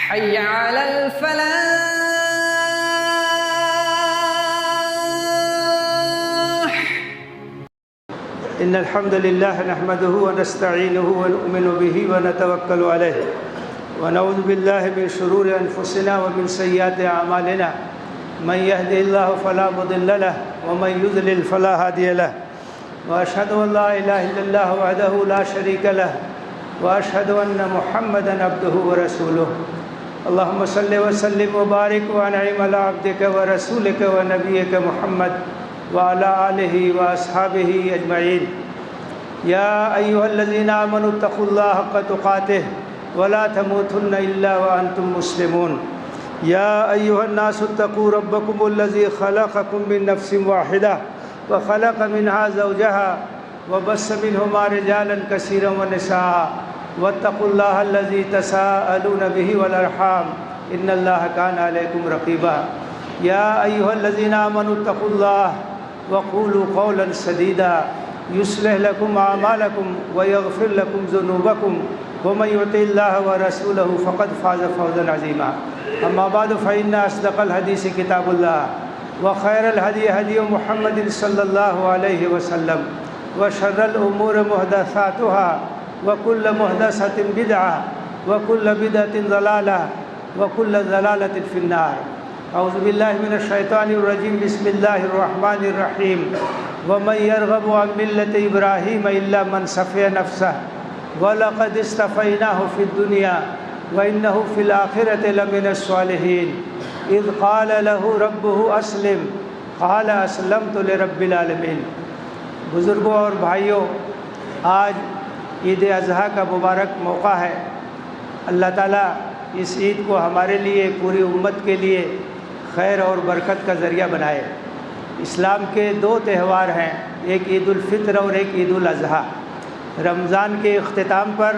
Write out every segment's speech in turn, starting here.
حي على الفلاح. إن الحمد لله نحمده ونستعينه ونؤمن به ونتوكل عليه ونعوذ بالله من شرور أنفسنا ومن سيئات أعمالنا من يهده الله فلا مضل له ومن يضلل فلا هادي له وأشهد أن لا إله إلا الله وحده لا شريك له وأشهد أن محمدا عبده ورسوله اللهم صل وسلم وبارك وأنعم على عبدك ورسولك ونبيك محمد وعلى آله وأصحابه أجمعين. يا أيها الذين آمنوا اتقوا الله حق تقاته ولا تموتن إلا وأنتم مسلمون. يا أيها الناس اتقوا ربكم الذي خلقكم من نفس واحدة وخلق منها زوجها وبث منهما رجالا كثيرا ونساء واتقوا الله الذي تساءلون به والأرحام إن الله كان عليكم رقيبا. يا أيها الذين آمنوا اتقوا الله وقولوا قولا سديدا يصلح لكم أعمالكم ويغفر لكم ذنوبكم ومن يطع الله ورسوله فقد فاز فوزا عظيما. أما بعد فإن أصدق الحديث كتاب الله وخير الهدي هدي محمد صلى الله عليه وسلم وشر الأمور محدثاتها وكل محدثة بدعة وكل بدعة ضلالة وكل ضلالة في النار. أعوذ بالله من الشيطان الرجيم. بسم الله الرحمن الرحيم. ومن يرغب عن ملة إبراهيم إلا من سفه نفسه ولقد اصطفيناه في الدنيا وإنه في الآخرة لمن الصالحين إذ قال له ربه أسلم قال أسلمت لرب العالمين. بزرگوں اور بھائیوں، آج عید اضحیٰ کا مبارک موقع ہے. اللہ تعالیٰ اس عید کو ہمارے لیے، پوری امت کے لیے خیر اور برکت کا ذریعہ بنائے. اسلام کے دو تہوار ہیں، ایک عید الفطر اور ایک عید الاضحیٰ. رمضان کے اختتام پر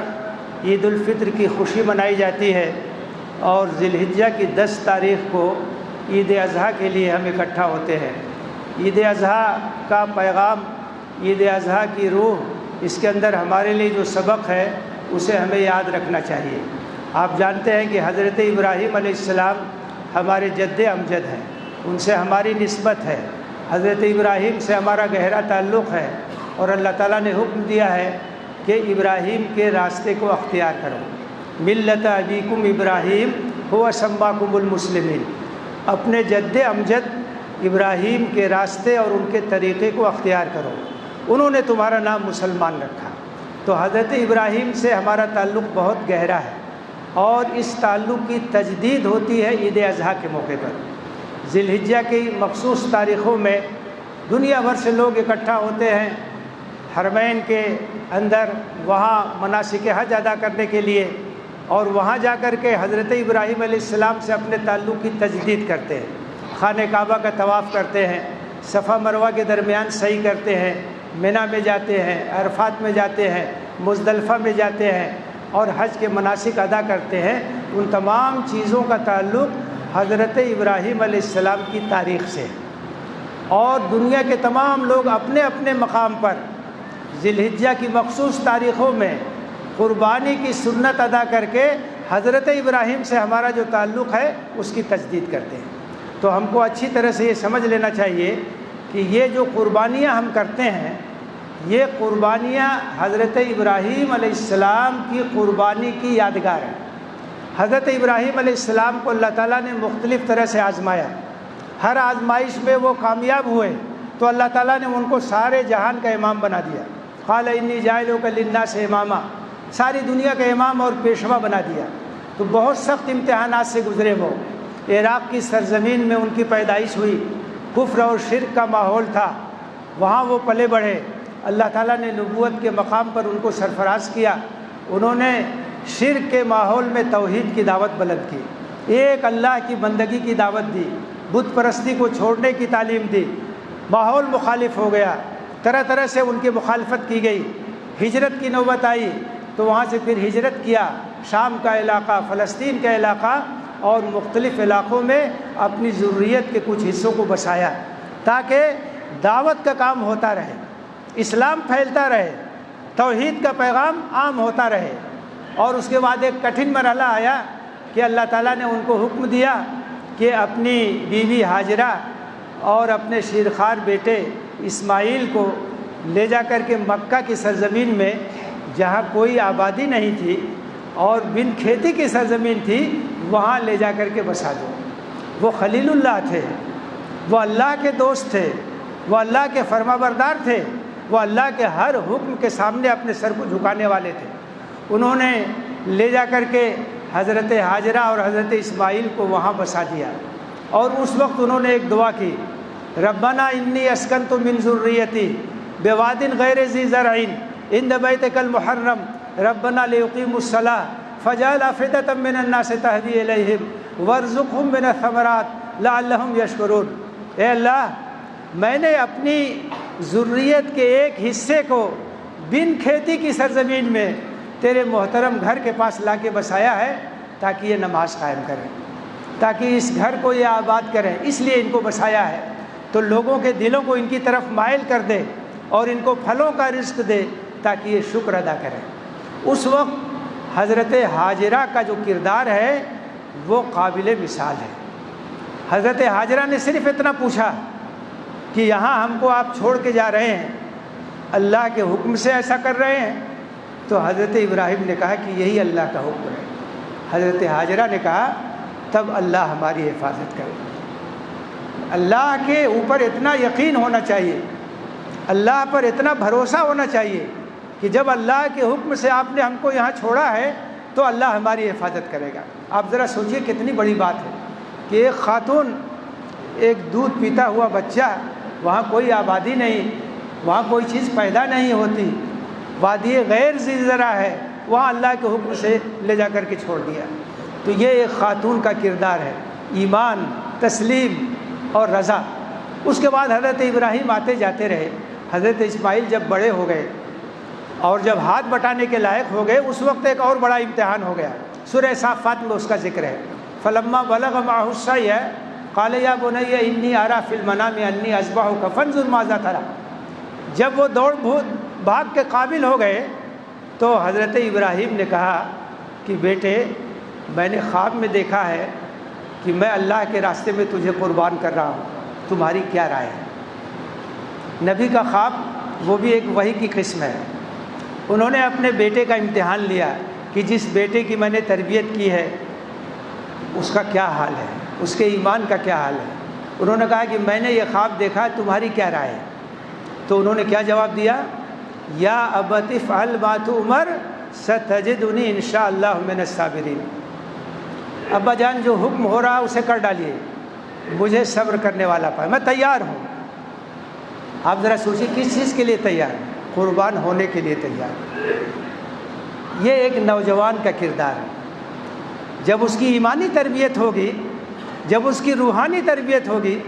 عید الفطر کی خوشی منائی جاتی ہے اور ذی الحجہ کی 10 تاریخ کو عید اضحیٰ کے لیے ہم اکٹھا ہوتے ہیں. عید اضحیٰ کا پیغام، عید اضحیٰ کی روح، اس کے اندر ہمارے لیے جو سبق ہے اسے ہمیں یاد رکھنا چاہیے. آپ جانتے ہیں کہ حضرت ابراہیم علیہ السلام ہمارے جد امجد ہیں، ان سے ہماری نسبت ہے. حضرت ابراہیم سے ہمارا گہرا تعلق ہے اور اللہ تعالیٰ نے حکم دیا ہے کہ ابراہیم کے راستے کو اختیار کرو. ملت ابیکم ابراہیم هو سماکم المسلمین. اپنے جد امجد ابراہیم کے راستے اور ان کے طریقے کو اختیار کرو، انہوں نے تمہارا نام مسلمان رکھا. تو حضرت ابراہیم سے ہمارا تعلق بہت گہرا ہے اور اس تعلق کی تجدید ہوتی ہے عید اضحیٰ کے موقع پر. ذی الحجہ کی مخصوص تاریخوں میں دنیا بھر سے لوگ اکٹھا ہوتے ہیں حرمین کے اندر، وہاں مناسک حج ادا کرنے کے لیے، اور وہاں جا کر کے حضرت ابراہیم علیہ السلام سے اپنے تعلق کی تجدید کرتے ہیں. خانہ کعبہ کا طواف کرتے ہیں، صفا مروہ کے درمیان سعی کرتے ہیں، منی میں جاتے ہیں، عرفات میں جاتے ہیں، مزدلفہ میں جاتے ہیں اور حج کے مناسک ادا کرتے ہیں. ان تمام چیزوں کا تعلق حضرت ابراہیم علیہ السلام کی تاریخ سے، اور دنیا کے تمام لوگ اپنے اپنے مقام پر ذی الحجہ کی مخصوص تاریخوں میں قربانی کی سنت ادا کر کے حضرت ابراہیم سے ہمارا جو تعلق ہے اس کی تجدید کرتے ہیں. تو ہم کو اچھی طرح سے یہ سمجھ لینا چاہیے کہ یہ جو قربانیاں ہم کرتے ہیں، یہ قربانیاں حضرت ابراہیم علیہ السلام کی قربانی کی یادگار ہے. حضرت ابراہیم علیہ السلام کو اللہ تعالیٰ نے مختلف طرح سے آزمایا. ہر آزمائش میں وہ کامیاب ہوئے تو اللہ تعالیٰ نے ان کو سارے جہان کا امام بنا دیا. قال انی جاعلک للناس اماما، ساری دنیا کا امام اور پیشوا بنا دیا. تو بہت سخت امتحانات سے گزرے وہ. عراق کی سرزمین میں ان کی پیدائش ہوئی، کفر اور شرک کا ماحول تھا، وہاں وہ پلے بڑھے. اللہ تعالیٰ نے نبوت کے مقام پر ان کو سرفراز کیا. انہوں نے شرک کے ماحول میں توحید کی دعوت بلند کی، ایک اللہ کی بندگی کی دعوت دی، بت پرستی کو چھوڑنے کی تعلیم دی. ماحول مخالف ہو گیا، طرح طرح سے ان کی مخالفت کی گئی. ہجرت کی نوبت آئی تو وہاں سے پھر ہجرت کیا، شام کا علاقہ، فلسطین کا علاقہ اور مختلف علاقوں میں اپنی ضروریت کے کچھ حصوں کو بسایا تاکہ دعوت کا کام ہوتا رہے، اسلام پھیلتا رہے، توحید کا پیغام عام ہوتا رہے. اور اس کے بعد ایک کٹھن مرحلہ آیا کہ اللہ تعالیٰ نے ان کو حکم دیا کہ اپنی بیوی ہاجرہ اور اپنے شیرخوار بیٹے اسماعیل کو لے جا کر کے مکہ کی سرزمین میں، جہاں کوئی آبادی نہیں تھی اور بن کھیتی کی سرزمین تھی، وہاں لے جا کر کے بسا دو۔ وہ خلیل اللہ تھے، وہ اللہ کے دوست تھے، وہ اللہ کے فرما بردار تھے، وہ اللہ کے ہر حکم کے سامنے اپنے سر کو جھکانے والے تھے۔ انہوں نے لے جا کر کے حضرت ہاجرہ اور حضرت اسماعیل کو وہاں بسا دیا، اور اس وقت انہوں نے ایک دعا کی، ربنا انی اسکنت من ذریتی بواد غیر ذی زرع عند بیتک المحرم ربنا لیقیموا الصلاۃ فاجعل افئدۃ من الناس تہوی الیہم وارزقہم من الثمرات لعلہم یشکرون۔ اے اللہ، میں نے اپنی ذریت کے ایک حصے کو بن کھیتی کی سرزمین میں تیرے محترم گھر کے پاس لا کے بسایا ہے تاکہ یہ نماز قائم کریں، تاکہ اس گھر کو یہ آباد کریں، اس لیے ان کو بسایا ہے۔ تو لوگوں کے دلوں کو ان کی طرف مائل کر دے اور ان کو پھلوں کا رزق دے تاکہ یہ شکر ادا کریں۔ اس وقت حضرت ہاجرہ کا جو کردار ہے وہ قابل مثال ہے۔ حضرت ہاجرہ نے صرف اتنا پوچھا کہ یہاں ہم کو آپ چھوڑ کے جا رہے ہیں، اللہ کے حکم سے ایسا کر رہے ہیں؟ تو حضرت ابراہیم نے کہا کہ یہی اللہ کا حکم ہے۔ حضرت ہاجرہ نے کہا تب اللہ ہماری حفاظت کرے۔ اللہ کے اوپر اتنا یقین ہونا چاہیے، اللہ پر اتنا بھروسہ ہونا چاہیے کہ جب اللہ کے حکم سے آپ نے ہم کو یہاں چھوڑا ہے تو اللہ ہماری حفاظت کرے گا۔ آپ ذرا سوچئے کتنی بڑی بات ہے کہ ایک خاتون، ایک دودھ پیتا ہوا بچہ، وہاں کوئی آبادی نہیں، وہاں کوئی چیز پیدا نہیں ہوتی، وادی غیر ذی زرع ہے، وہاں اللہ کے حکم سے لے جا کر کے چھوڑ دیا۔ تو یہ ایک خاتون کا کردار ہے، ایمان، تسلیم اور رضا۔ اس کے بعد حضرت ابراہیم آتے جاتے رہے۔ حضرت اسماعیل جب بڑے ہو گئے اور جب ہاتھ بٹانے کے لائق ہو گئے، اس وقت ایک اور بڑا امتحان ہو گیا۔ سورہ صافات میں اس کا ذکر ہے، فلما بلغ معه السعی قال یا بنی انی اری فی المنام انی اذبحک فانظر ماذا تری۔ جب وہ دوڑ بھاگ کے قابل ہو گئے تو حضرت ابراہیم نے کہا کہ بیٹے، میں نے خواب میں دیکھا ہے کہ میں اللہ کے راستے میں تجھے قربان کر رہا ہوں، تمہاری کیا رائے ہے؟ نبی کا خواب وہ بھی ایک وحی کی قسم ہے۔ انہوں نے اپنے بیٹے کا امتحان لیا کہ جس بیٹے کی میں نے تربیت کی ہے اس کا کیا حال ہے، اس کے ایمان کا کیا حال ہے۔ انہوں نے کہا کہ میں نے یہ خواب دیکھا، تمہاری کیا رائے ہے؟ تو انہوں نے کیا جواب دیا؟ یا ابت افعل ما تؤمر ستجدنی انشاءاللہ من الصابرین۔ ابا جان، جو حکم ہو رہا اسے کر ڈالیے، مجھے صبر کرنے والا پائے، میں تیار ہوں۔ آپ ذرا سوچیں کس چیز کے لیے تیار؟ قربان ہونے کے لیے تیار۔ یہ ایک نوجوان کا کردار ہے۔ جب اس کی ایمانی تربیت ہوگی، جب اس کی روحانی تربیت ہوگی،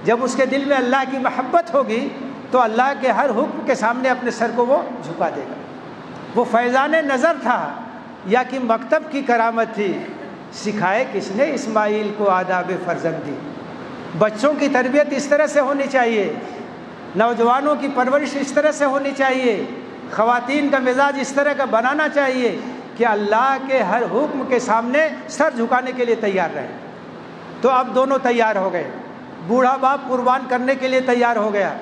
جب اس کے دل میں اللہ کی محبت ہوگی تو اللہ کے ہر حکم کے سامنے اپنے سر کو وہ جھکا دے گا۔ وہ فیضان نظر تھا یا کہ مکتب کی کرامت تھی؟ سکھائے کس نے اسماعیل کو آداب فرزندی؟ بچوں کی تربیت اس طرح سے ہونی چاہیے، نوجوانوں کی پرورش اس طرح سے ہونی چاہیے، خواتین کا مزاج اس طرح کا بنانا چاہیے کہ اللہ کے ہر حکم کے سامنے سر جھکانے کے لیے تیار رہیں۔ تو اب دونوں تیار ہو گئے، بوڑھا باپ قربان کرنے کے لیے تیار ہو گیا،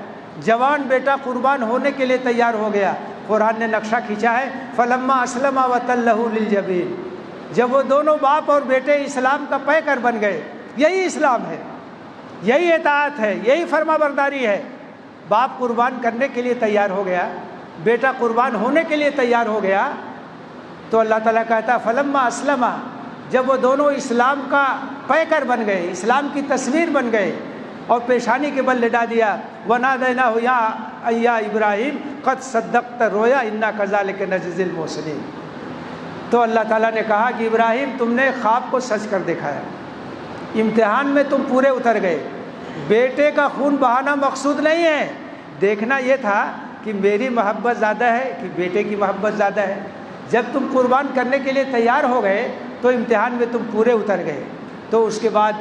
جوان بیٹا قربان ہونے کے لیے تیار ہو گیا۔ قرآن نے نقشہ کھینچا ہے، فلما اسلم وتلہ للجبین۔ جب وہ دونوں باپ اور بیٹے اسلام کا پیکر بن گئے، یہی اسلام ہے، یہی اطاعت ہے، یہی فرما برداری ہے۔ باپ قربان کرنے کے لیے تیار ہو گیا، بیٹا قربان ہونے کے لیے تیار ہو گیا، تو اللہ تعالیٰ کہتا فلما اسلم، جب وہ دونوں اسلام کا پیکر بن گئے، اسلام کی تصویر بن گئے اور پیشانی کے بل لٹا دیا، وَنَادَيْنَاهُ يَا ابراہیم قد صدقت الرؤيا انا كذلك نجزي المحسنين۔ تو اللہ تعالیٰ نے کہا کہ ابراہیم، تم نے خواب کو سچ کر دکھایا، امتحان میں تم پورے اتر گئے۔ بیٹے کا خون بہانا مقصود نہیں ہے، دیکھنا یہ تھا کہ میری محبت زیادہ ہے کہ بیٹے کی محبت زیادہ ہے۔ جب تم قربان کرنے کے لیے تیار ہو گئے تو امتحان میں تم پورے اتر گئے۔ تو اس کے بعد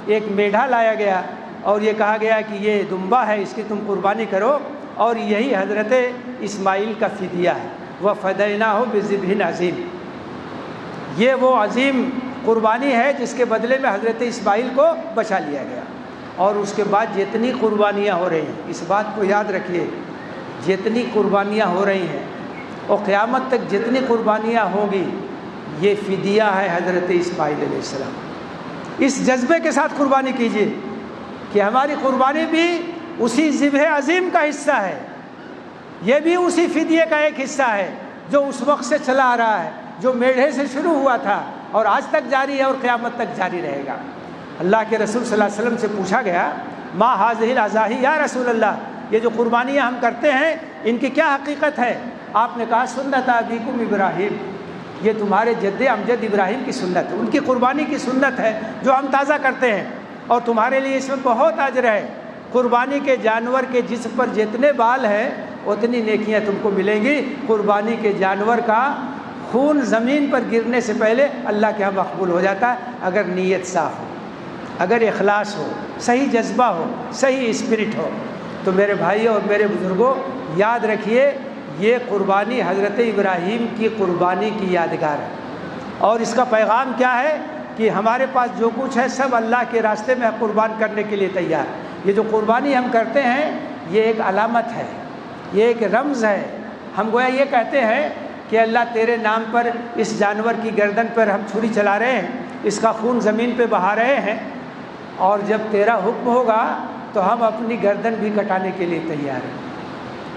ایک میڈھا لایا گیا اور یہ کہا گیا کہ یہ دمبا ہے، اس کی تم قربانی کرو، اور یہی حضرت اسماعیل کا فدیہ ہے، وَفَدَيْنَاهُ بِذِبْحٍ عَظِيمٍ۔ یہ وہ عظیم قربانی ہے جس کے بدلے میں حضرت اسماعیل کو بچا لیا گیا۔ اور اس کے بعد جتنی قربانیاں ہو رہی ہیں، اس بات کو یاد رکھیے، جتنی قربانیاں ہو رہی ہیں اور قیامت تک جتنی قربانیاں ہوں گی، یہ فدیہ ہے حضرت اسماعیل علیہ السلام۔ اس جذبے کے ساتھ قربانی کیجیے کہ ہماری قربانی بھی اسی ذبح عظیم کا حصہ ہے، یہ بھی اسی فدیے کا ایک حصہ ہے جو اس وقت سے چلا آ رہا ہے، جو میڑھے سے شروع ہوا تھا اور آج تک جاری ہے اور قیامت تک جاری رہے گا۔ اللہ کے رسول صلی اللہ علیہ وسلم سے پوچھا گیا، ما ہذہ الاضاحی یا رسول اللہ، یہ جو قربانیاں ہم کرتے ہیں ان کی کیا حقیقت ہے؟ آپ نے کہا سنت ابیکم ابراہیم، یہ تمہارے جد امجد ابراہیم کی سنت ہے، ان کی قربانی کی سنت ہے جو ہم تازہ کرتے ہیں، اور تمہارے لیے اس میں بہت اجر ہے۔ قربانی کے جانور کے جسم پر جتنے بال ہیں اتنی نیکیاں تم کو ملیں گی۔ قربانی کے جانور کا خون زمین پر گرنے سے پہلے اللہ کے ہاں مقبول ہو جاتا ہے، اگر نیت صاف ہو، اگر اخلاص ہو، صحیح جذبہ ہو، صحیح اسپرٹ ہو۔ تو میرے بھائیوں اور میرے بزرگوں، یاد رکھیے یہ قربانی حضرت ابراہیم کی قربانی کی یادگار ہے، اور اس کا پیغام کیا ہے کہ ہمارے پاس جو کچھ ہے سب اللہ کے راستے میں قربان کرنے کے لیے تیار۔ یہ جو قربانی ہم کرتے ہیں یہ ایک علامت ہے، یہ ایک رمز ہے۔ ہم گویا یہ کہتے ہیں کہ اللہ تیرے نام پر اس جانور کی گردن پر ہم چھری چلا رہے ہیں، اس کا خون زمین پہ بہا رہے ہیں، اور جب تیرا حکم ہوگا تو ہم اپنی گردن بھی کٹانے کے لیے تیار ہیں،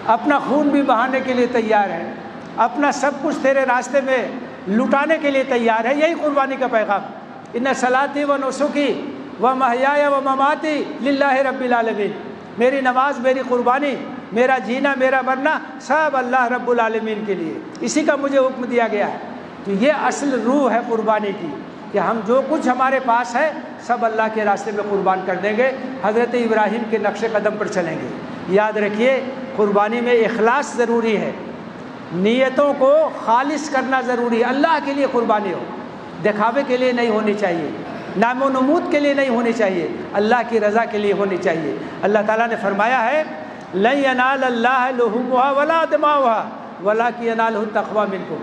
اپنا خون بھی بہانے کے لیے تیار ہیں، اپنا سب کچھ تیرے راستے میں لٹانے کے لیے تیار ہے۔ یہی قربانی کا پیغام، ان صلاتی و نسکی و محیای و مماتی للہ رب العالمین، میری نماز، میری قربانی، میرا جینا، میرا مرنا سب اللہ رب العالمین کے لیے، اسی کا مجھے حکم دیا گیا ہے۔ تو یہ اصل روح ہے قربانی کی کہ ہم جو کچھ ہمارے پاس ہے سب اللہ کے راستے میں قربان کر دیں گے، حضرت ابراہیم کے نقش قدم پر چلیں گے۔ یاد رکھیے قربانی میں اخلاص ضروری ہے، نیتوں کو خالص کرنا ضروری ہے۔ اللہ کے لیے قربانی ہو، دکھاوے کے لیے نہیں ہونی چاہیے، نام و نمود کے لیے نہیں ہونی چاہیے، اللہ کی رضا کے لیے ہونی چاہیے۔ اللہ تعالیٰ نے فرمایا ہے لن ینال اللہ لحومها ولا دماؤها ولکن ینالہ التقوی منکم،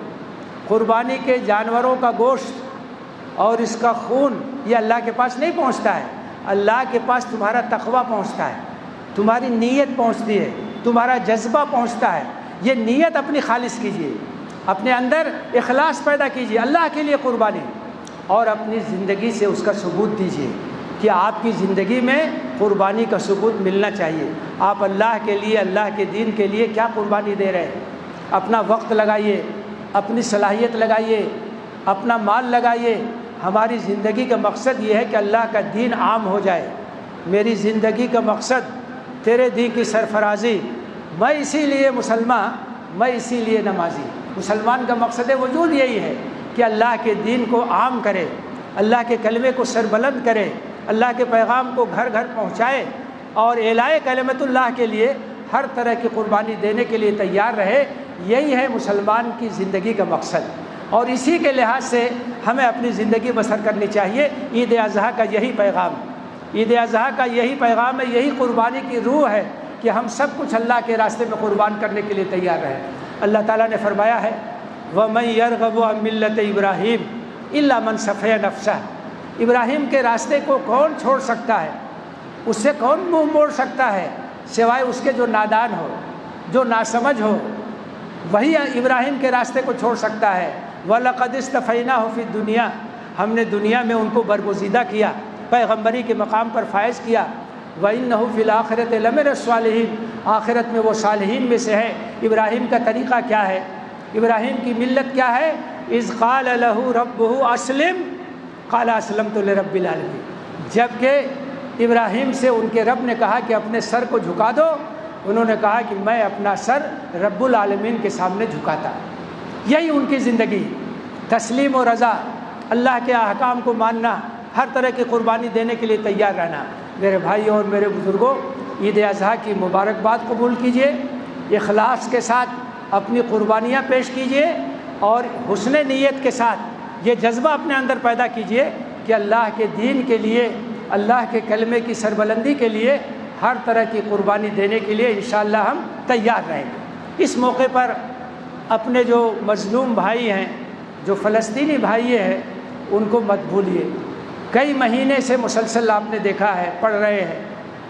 قربانی کے جانوروں کا گوشت اور اس کا خون یہ اللہ کے پاس نہیں پہنچتا ہے، اللہ کے پاس تمہارا تقوی پہنچتا ہے، تمہاری نیت پہنچتی ہے، تمہارا جذبہ پہنچتا ہے۔ یہ نیت اپنی خالص کیجیے، اپنے اندر اخلاص پیدا کیجیے اللہ کے لیے قربانی، اور اپنی زندگی سے اس کا ثبوت دیجیے کہ آپ کی زندگی میں قربانی کا ثبوت ملنا چاہیے۔ آپ اللہ کے لیے، اللہ کے دین کے لیے کیا قربانی دے رہے ہیں؟ اپنا وقت لگائیے، اپنی صلاحیت لگائیے، اپنا مال لگائیے۔ ہماری زندگی کا مقصد یہ ہے کہ اللہ کا دین عام ہو جائے، میری زندگی کا مقصد تیرے دین کی سرفرازی، میں اسی لیے مسلمان، میں اسی لیے نمازی۔ مسلمان کا مقصد وجود یہی ہے کہ اللہ کے دین کو عام کرے، اللہ کے کلمے کو سربلند کرے، اللہ کے پیغام کو گھر گھر پہنچائے، اور اعلاء کلمت اللہ کے لیے ہر طرح کی قربانی دینے کے لیے تیار رہے۔ یہی ہے مسلمان کی زندگی کا مقصد، اور اسی کے لحاظ سے ہمیں اپنی زندگی بسر کرنی چاہیے۔ عید اضحیٰ کا یہی پیغام، عید اضحیٰ کا یہی پیغام ہے، یہی قربانی کی روح ہے کہ ہم سب کچھ اللہ کے راستے میں قربان کرنے کے لیے تیار رہیں۔ اللہ تعالیٰ نے فرمایا ہے وَمَن يَرْغَبُ عَن مِّلَّةِ إِبْرَاهِيمَ إِلَّا مَن سَفِهَ نَفْسَهُ، ابراہیم کے راستے کو کون چھوڑ سکتا ہے، اس سے کون منہ موڑ سکتا ہے سوائے اس کے جو نادان ہو، جو ناسمجھ ہو، وہی ابراہیم کے راستے کو چھوڑ سکتا ہے۔ وَلَقَدِ اسْتَفَيْنَاهُ فِي الدُّنْيَا، ہم نے دنیا میں ان کو برگزیدہ کیا، پیغمبری کے مقام پر فائز کیا۔ وَإِنَّهُ فِي الْآخِرَةِ لَمِنَ الصَّالِحِينَ، آخرت میں وہ صالحین میں سے ہے۔ ابراہیم کا طریقہ کیا ہے، ابراہیم کی ملت کیا ہے؟ اِذْ قَالَ لَهُ رَبُّهُ أَسْلِمْ قَالَ أَسْلَمْتُ لِرَبِّ الْعَالَمِينَ، جبکہ ابراہیم سے ان کے رب نے کہا کہ اپنے سر کو جھکا دو، انہوں نے کہا کہ میں اپنا سر رب العالمین کے سامنے جھکاتا۔ یہی ان کی زندگی، تسلیم و رضا، اللہ کے احکام کو ماننا، ہر طرح کی قربانی دینے کے لیے تیار رہنا۔ میرے بھائیوں اور میرے بزرگوں، عید اضحیٰ کی مبارکباد قبول کیجیے، اخلاص کے ساتھ اپنی قربانیاں پیش کیجیے، اور حسن نیت کے ساتھ یہ جذبہ اپنے اندر پیدا کیجیے کہ اللہ کے دین کے لیے، اللہ کے کلمے کی سربلندی کے لیے ہر طرح کی قربانی دینے کے لیے انشاءاللہ ہم تیار رہیں گے۔ اس موقع پر اپنے جو مظلوم بھائی ہیں، جو فلسطینی بھائی ہیں، ان کو مت بھولیے۔ کئی مہینے سے مسلسل آپ نے دیکھا ہے، پڑھ رہے ہیں،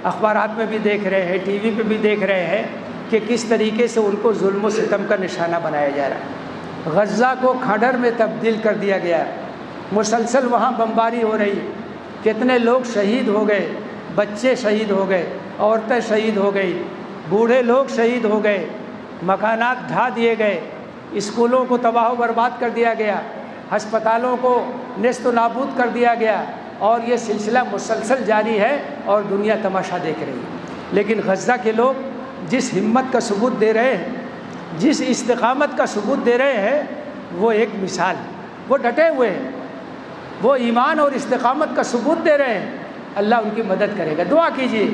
اخبارات میں بھی دیکھ رہے ہیں، ٹی وی پہ بھی دیکھ رہے ہیں کہ کس طریقے سے ان کو ظلم و ستم کا نشانہ بنایا جا رہا ہے۔ غزہ کو کھنڈر میں تبدیل کر دیا گیا ہے، مسلسل وہاں بمباری ہو رہی ہے، کتنے لوگ شہید ہو گئے، بچے شہید ہو گئے، عورتیں شہید ہو گئی، بوڑھے لوگ شہید ہو گئے، مکانات ڈھا دیے گئے، اسکولوں کو تباہ و برباد کر دیا گیا، ہسپتالوں کو نیست و نابود کر دیا گیا، اور یہ سلسلہ مسلسل جاری ہے اور دنیا تماشا دیکھ رہی ہے۔ لیکن غزہ کے لوگ جس ہمت کا ثبوت دے رہے ہیں، جس استقامت کا ثبوت دے رہے ہیں، وہ ایک مثال ہے۔ وہ ڈٹے ہوئے ہیں، وہ ایمان اور استقامت کا ثبوت دے رہے ہیں۔ اللہ ان کی مدد کرے گا۔ دعا کیجیے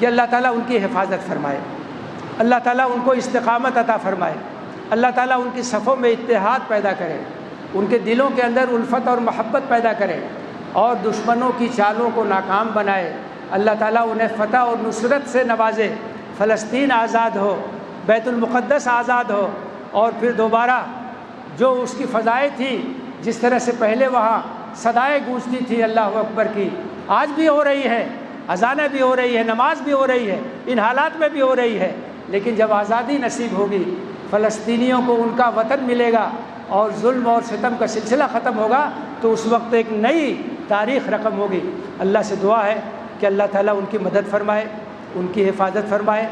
کہ اللہ تعالیٰ ان کی حفاظت فرمائے، اللہ تعالیٰ ان کو استقامت عطا فرمائے، اللہ تعالیٰ ان کی صفوں میں اتحاد پیدا کرے، ان کے دلوں کے اندر الفت اور محبت پیدا کرے، اور دشمنوں کی چالوں کو ناکام بنائے۔ اللہ تعالیٰ انہیں فتح اور نصرت سے نوازے، فلسطین آزاد ہو، بیت المقدس آزاد ہو، اور پھر دوبارہ جو اس کی فضائیں تھی، جس طرح سے پہلے وہاں صدائیں گونجتی تھی اللہ اکبر کی، آج بھی ہو رہی ہے، اذانیں بھی ہو رہی ہے، نماز بھی ہو رہی ہے، ان حالات میں بھی ہو رہی ہے۔ لیکن جب آزادی نصیب ہوگی، فلسطینیوں کو ان کا وطن ملے گا اور ظلم اور ستم کا سلسلہ ختم ہوگا، تو اس وقت ایک نئی تاریخ رقم ہوگی۔ اللہ سے دعا ہے کہ اللہ تعالیٰ ان کی مدد فرمائے، ان کی حفاظت فرمائے،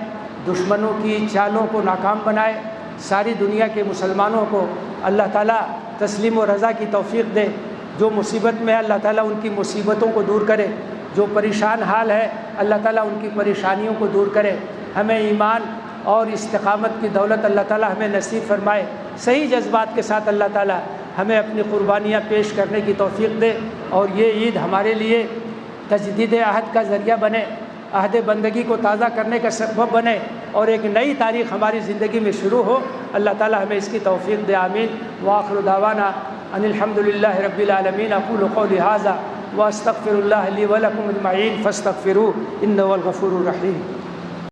دشمنوں کی چالوں کو ناکام بنائے، ساری دنیا کے مسلمانوں کو اللہ تعالیٰ تسلیم و رضا کی توفیق دے۔ جو مصیبت میں ہے اللہ تعالیٰ ان کی مصیبتوں کو دور کرے، جو پریشان حال ہے اللہ تعالیٰ ان کی پریشانیوں کو دور کرے۔ ہمیں ایمان اور استقامت کی دولت اللہ تعالیٰ ہمیں نصیب فرمائے، صحیح جذبات کے ساتھ اللہ تعالیٰ ہمیں اپنی قربانیاں پیش کرنے کی توفیق دے، اور یہ عید ہمارے لیے تجدید عہد کا ذریعہ بنے، عہد بندگی کو تازہ کرنے کا سبب بنے، اور ایک نئی تاریخ ہماری زندگی میں شروع ہو۔ اللہ تعالیٰ ہمیں اس کی توفیق دے، آمین۔ وآخر دعوانا ان الحمد للہ رب العالمین۔ اقول قولی ھذا واستغفر اللہ لی ولکم اجمعین فاستغفروہ انہ هو الغفور الرحیم۔